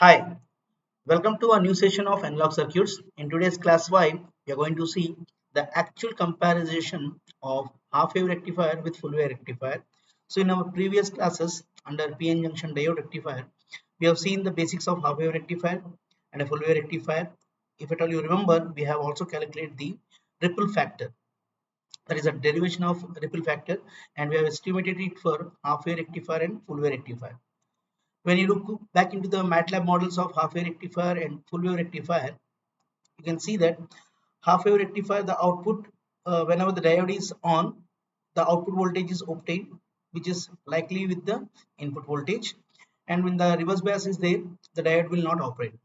Hi, welcome to a new session of analog circuits. In today's class 5, we are going to see the actual comparison of half wave rectifier with full wave rectifier. So in our previous classes under PN junction diode rectifier, we have seen the basics of half wave rectifier and a full wave rectifier. If at all you remember, we have also calculated the ripple factor. That is a derivation of ripple factor, and we have estimated it for half wave rectifier and full wave rectifier. When you look back into the MATLAB models of half wave rectifier and full wave rectifier, you can see that half wave rectifier, the output, whenever the diode is on, the output voltage is obtained, which is likely with the input voltage. And when the reverse bias is there, the diode will not operate.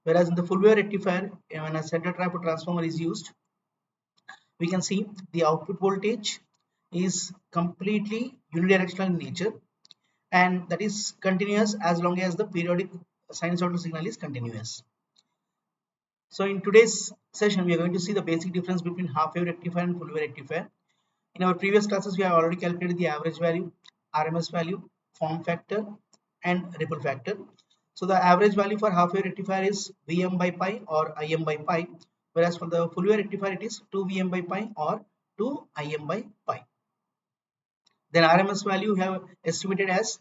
Whereas in the full wave rectifier, when a center trap transformer is used, we can see the output voltage is completely unidirectional in nature, and that is continuous as long as the periodic sinusoidal signal is continuous. So in today's session, we are going to see the basic difference between half wave rectifier and full wave rectifier. In our previous classes, we have already calculated the average value, RMS value, form factor, and ripple factor. So the average value for half wave rectifier is Vm by pi or Im by pi, whereas for the full wave rectifier, it is 2 Vm by pi or 2 Im by pi. Then RMS value we have estimated as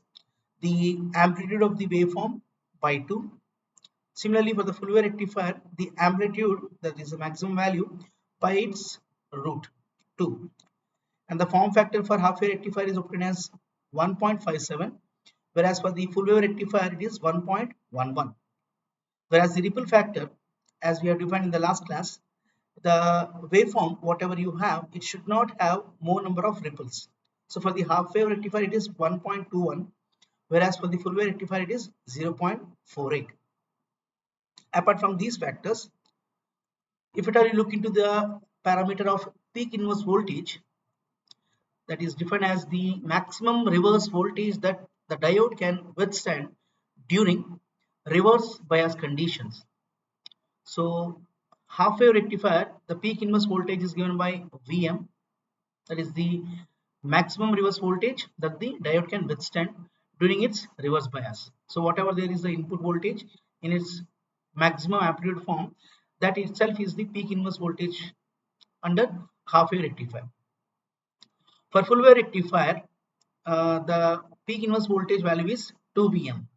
the amplitude of the waveform by 2. Similarly, for the full wave rectifier, the amplitude, that is the maximum value, by its root 2. And the form factor for half wave rectifier is obtained as 1.57, whereas for the full wave rectifier it is 1.11. Whereas the ripple factor, as we have defined in the last class, the waveform, whatever you have, it should not have more number of ripples. So for the half wave rectifier it is 1.21, whereas for the full wave rectifier it is 0.48. Apart from these factors, if at all you look into the parameter of peak inverse voltage, that is defined as the maximum reverse voltage that the diode can withstand during reverse bias conditions. So half wave rectifier, the peak inverse voltage is given by Vm, that is the maximum reverse voltage that the diode can withstand during its reverse bias. So whatever there is the input voltage in its maximum amplitude form, that itself is the peak inverse voltage under half wave rectifier. For full wave rectifier, the peak inverse voltage value is 2 Vm.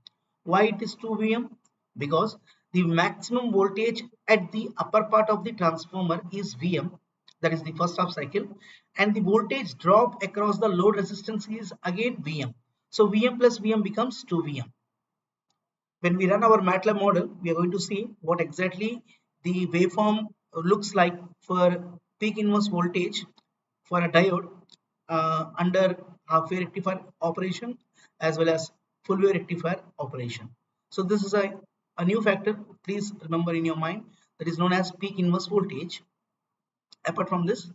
Why it is 2 Vm? Because the maximum voltage at the upper part of the transformer is Vm, that is the first half cycle, and the voltage drop across the load resistance is again Vm. So Vm plus Vm becomes 2 Vm. When we run our MATLAB model, we are going to see what exactly the waveform looks like for peak inverse voltage for a diode under half wave rectifier operation as well as full wave rectifier operation. So this is a new factor, please remember in your mind, that is known as peak inverse voltage. Apart from this,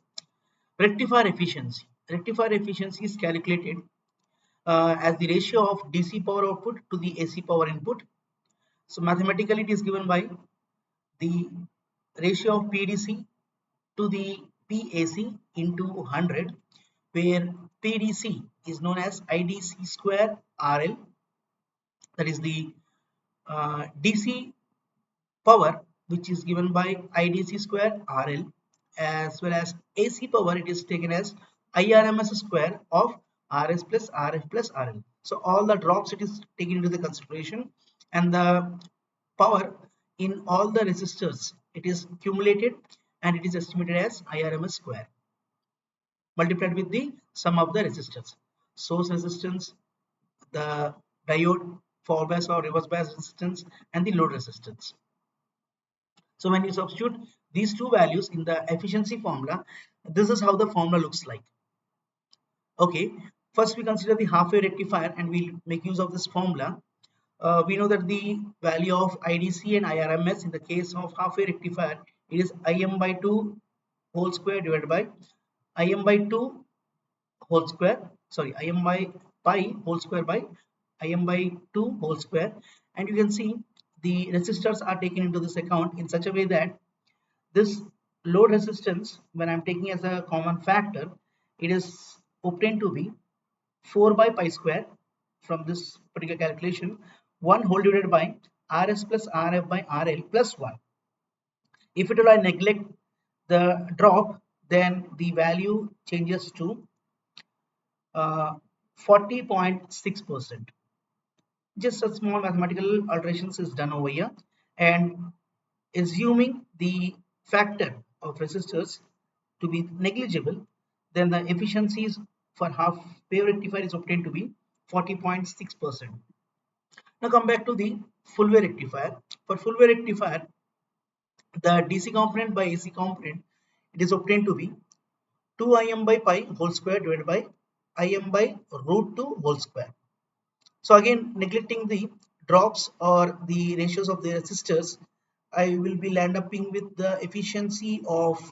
rectifier efficiency. Rectifier efficiency is calculated as the ratio of DC power output to the AC power input. So mathematically it is given by the ratio of PDC to the PAC into 100, where PDC is known as IDC square RL, that is the DC power which is given by IDC square RL, as well as AC power it is taken as IRMS square of RS plus RF plus RL. So all the drops it is taken into the consideration, and the power in all the resistors it is accumulated, and it is estimated as IRMS square multiplied with the sum of the resistors, source resistance, the diode forward bias or reverse bias resistance, and the load resistance. So when you substitute these two values in the efficiency formula, this is how the formula looks like. Okay, first we consider the half wave rectifier and we'll make use of this formula. We know that the value of IDC and IRMS in the case of half wave rectifier, it is Im by 2 whole square divided by Im by 2 whole square, sorry, Im by pi whole square by Im by 2 whole square. And you can see the resistors are taken into this account in such a way that this load resistance, when I'm taking as a common factor, it is obtained to be 4 by pi square from this particular calculation, 1 whole divided by Rs plus Rf by Rl plus 1. If it will I neglect the drop, then the value changes to 40.6%. Just a small mathematical alterations is done over here, and assuming the factor of resistors to be negligible, then the efficiencies for half wave rectifier is obtained to be 40.6%. Now come back to the full wave rectifier. For full wave rectifier, the DC component by AC component, it is obtained to be 2Im by pi whole square divided by Im by root 2 whole square. So again, neglecting the drops or the ratios of the resistors, I will be land upping with the efficiency of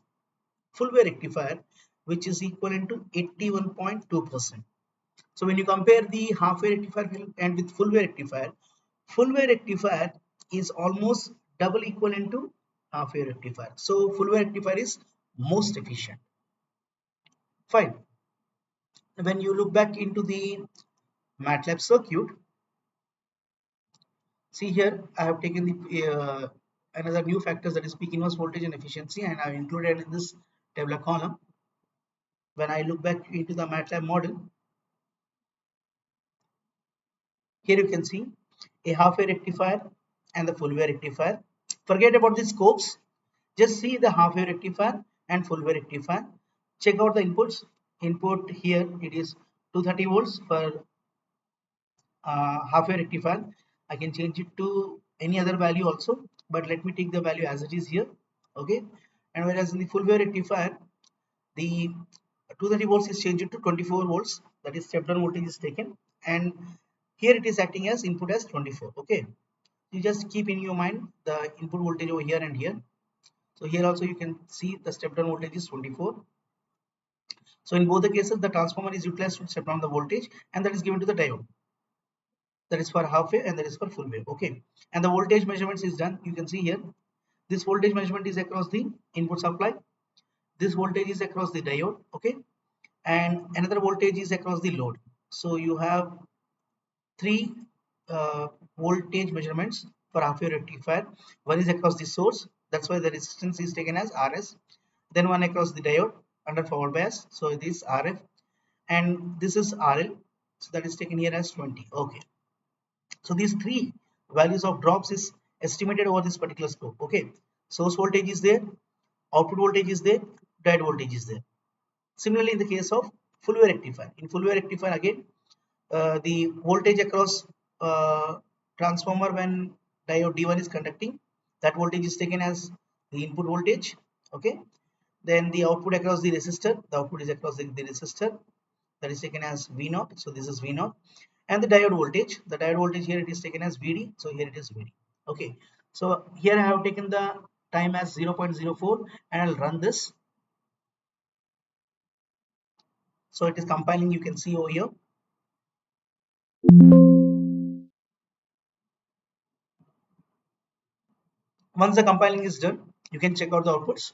full wave rectifier, which is equivalent to 81.2%. So when you compare the half wave rectifier and with full wave rectifier is almost double equivalent to half wave rectifier. So full wave rectifier is most efficient. Fine. When you look back into the MATLAB circuit, see here I have taken the another new factors, that is peak inverse voltage and efficiency, and I have included in this tabular column. When I look back into the MATLAB model, here you can see a half wave rectifier and the full wave rectifier. Forget about the scopes, just see the half wave rectifier and full wave rectifier. Check out the inputs. Input here it is 230 volts for half wave rectifier. I can change it to any other value also, but let me take the value as it is here. Okay, and whereas in the full wave rectifier, the 230 volts is changed to 24 volts, that is step down voltage is taken, and here it is acting as input as 24. Okay, you just keep in your mind the input voltage over here and here. So here also you can see the step down voltage is 24. So in both the cases, the transformer is utilized to step down the voltage, and that is given to the diode. That is for half wave and that is for full wave. Okay, and the voltage measurements is done. You can see here this voltage measurement is across the input supply, this voltage is across the diode. Okay, and another voltage is across the load. So you have three voltage measurements for half wave rectifier. One is across the source, that's why the resistance is taken as Rs. Then one across the diode under forward bias, so this is Rf, and this is RL, so that is taken here as 20. Okay, so these three values of drops is estimated over this particular scope. Okay, source voltage is there, output voltage is there, diode voltage is there. Similarly, in the case of full wave rectifier, in full wave rectifier again, the voltage across transformer when diode D1 is conducting, that voltage is taken as the input voltage. Okay, then the output across the resistor, the output is across the resistor, that is taken as V0. So this is V0, and the diode voltage here it is taken as Vd. So here it is Vd. Okay, so here I have taken the time as 0.04 and I'll run this. So it is compiling, you can see over here. Once the compiling is done, you can check out the outputs.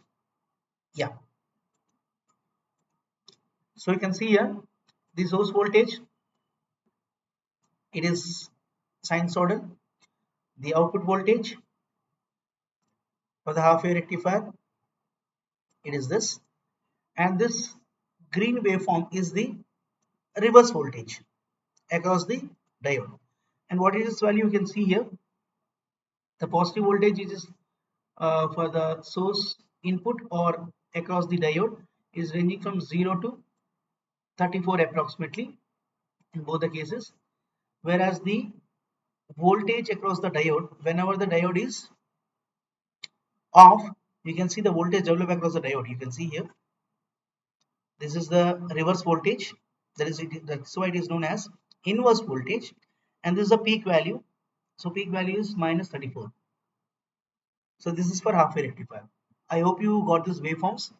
Yeah, so you can see here the source voltage, it is sinusoidal. The output voltage for the half wave rectifier, it is this, and this green waveform is the reverse voltage across the diode. And what is its value? You can see here the positive voltage is for the source input or across the diode is ranging from 0 to 34 approximately in both the cases, whereas the voltage across the diode, whenever the diode is off, you can see the voltage develop across the diode. You can see here this is the reverse voltage, that's why it is known as inverse voltage, and this is the peak value. So peak value is minus 34. So this is for half wave rectifier. I hope you got these waveforms.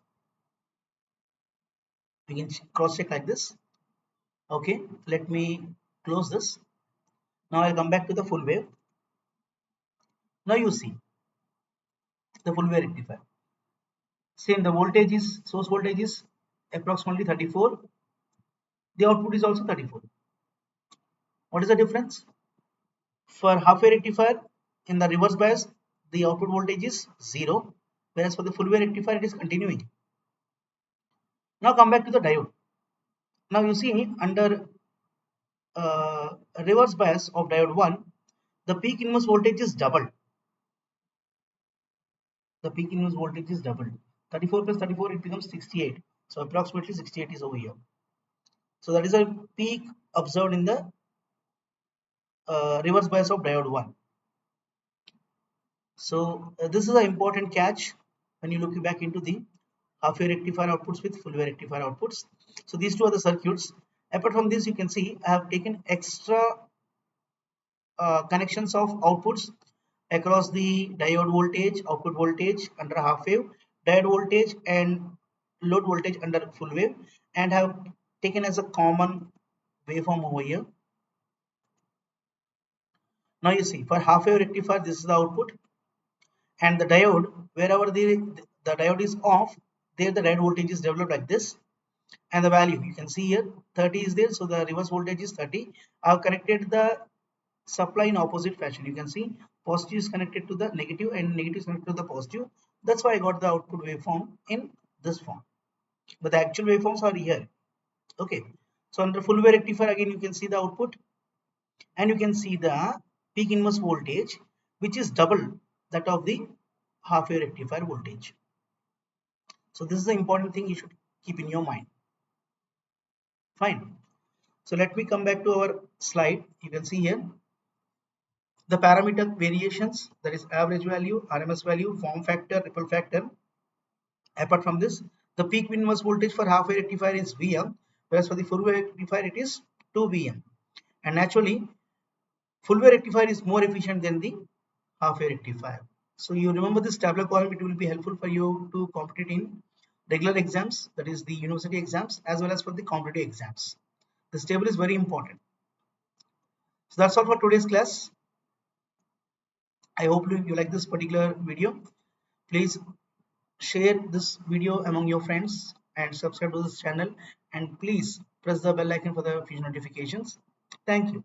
We can cross check like this. Okay, let me close this. Now I'll come back to the full wave. Now you see the full wave rectifier. Same, the voltage is source voltage is approximately 34. The output is also 34. What is the difference? For half wave rectifier, In the reverse bias, the output voltage is 0, whereas for the full wave rectifier, it is continuing. Now come back to the diode. Now you see under reverse bias of diode 1, the peak inverse voltage is doubled. The peak inverse voltage is doubled. 34 plus 34, it becomes 68. So approximately 68 is over here. So that is a peak observed in the reverse bias of diode 1. So this is an important catch when you look back into the half wave rectifier outputs with full wave rectifier outputs. So these two are the circuits. Apart from this, you can see I have taken extra connections of outputs across the diode voltage, output voltage under half wave, diode voltage and load voltage under full wave, and have taken as a common waveform over here. Now you see for half wave rectifier, this is the output, and the diode, wherever the diode is off, there the diode voltage is developed like this, and the value you can see here 30 is there, so the reverse voltage is 30. I have connected the supply in opposite fashion. You can see positive is connected to the negative and negative is connected to the positive. That's why I got the output waveform in this form, but the actual waveforms are here. Okay, so under full wave rectifier, again you can see the output, and you can see the peak inverse voltage, which is double that of the half wave rectifier voltage. So this is the important thing you should keep in your mind. Fine. So let me come back to our slide. You can see here the parameter variations, that is average value, RMS value, form factor, ripple factor. Apart from this, the peak inverse voltage for half wave rectifier is Vm, whereas for the full wave rectifier it is 2 Vm. And naturally, full wave rectifier is more efficient than the half wave rectifier. So you remember this tabular column, it will be helpful for you to compete in regular exams, that is the university exams, as well as for the competitive exams. This table is very important. So that's all for today's class. I hope you like this particular video. Please share this video among your friends and subscribe to this channel, and please press the bell icon for the future notifications. Thank you.